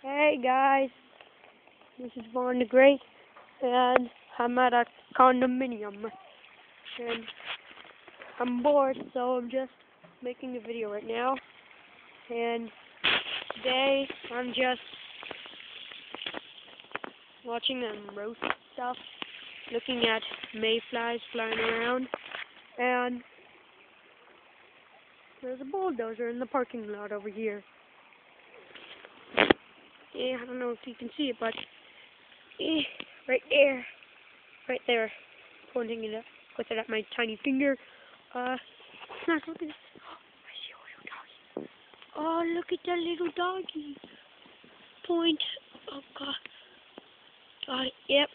Hey guys, this is Vaughn the Great, and I'm at a condominium, and I'm bored, so I'm just making a video right now, and today I'm just watching them roast stuff, looking at mayflies flying around, and there's a bulldozer in the parking lot over here. Yeah, I don't know if you can see it, but right there, pointing it up with it at my tiny finger. Look at this. I see a little doggy. Oh, look at that little doggy. Point. Oh God. Got it. Yep.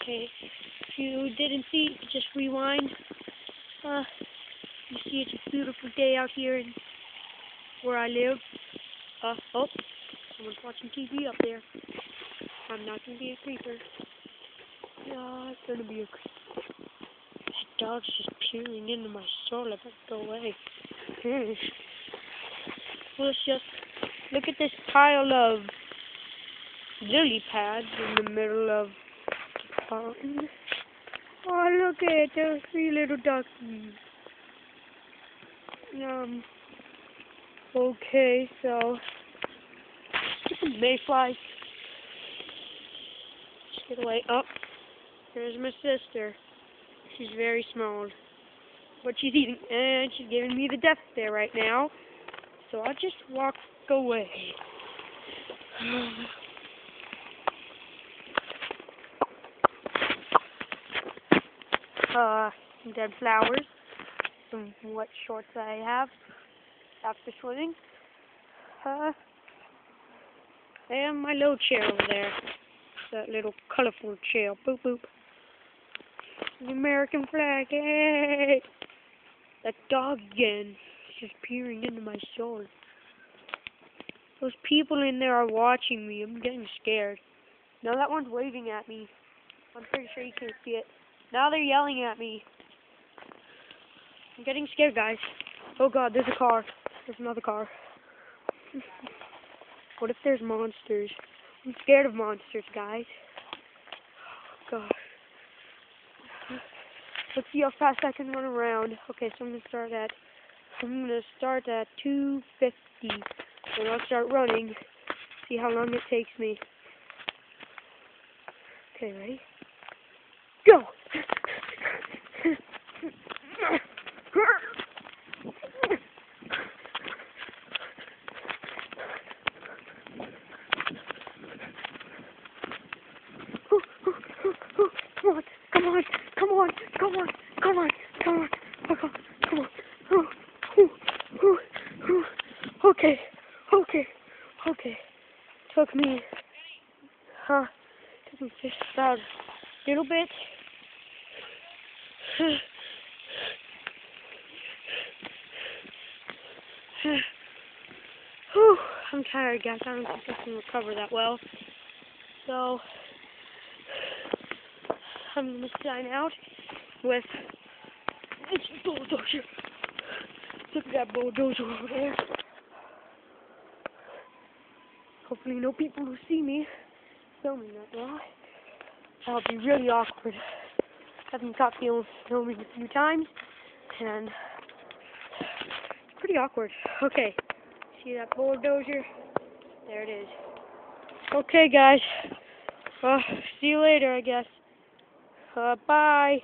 Okay. If you didn't see, just rewind. You see, it's a beautiful day out here in where I live. Oh. Someone's watching TV up there. I'm not going to be a creeper. No, it's going to be a creeper. That dog's just peering into my soul. I better go away. Well, let's just look at this pile of lily pads in the middle of the pond. Oh, look at it. There are 3 little duckies. Okay, so mayflies. Just get away. Oh, there's my sister. She's very small, but she's eating, and she's giving me the death stare right now. So I'll just walk away. Some dead flowers, some wet shorts that I have after swimming. And my little chair over there. That little colorful chair. Boop boop. The American flag. Hey! That dog again. It's just peering into my soul. Those people in there are watching me. I'm getting scared. Now that one's waving at me. I'm pretty sure you can't see it. Now they're yelling at me. I'm getting scared, guys. Oh God, there's a car. There's another car. What if there's monsters? I'm scared of monsters, guys. Oh, God. Let's see how fast I can run around. Okay, so I'm gonna start at 250. Then I'll start running. See how long it takes me. Okay, ready? Go! Come on. Okay. Took me just about a little bit. I'm tired, guys. I don't think I can recover that well. So I'm gonna sign out with this bulldozer. Look at that bulldozer over there. Hopefully no people will see me filming that now. That'll be really awkward. I've been caught filming a few times, and it's pretty awkward. Okay, see that bulldozer? There it is. Okay, guys. See you later, I guess. Bye.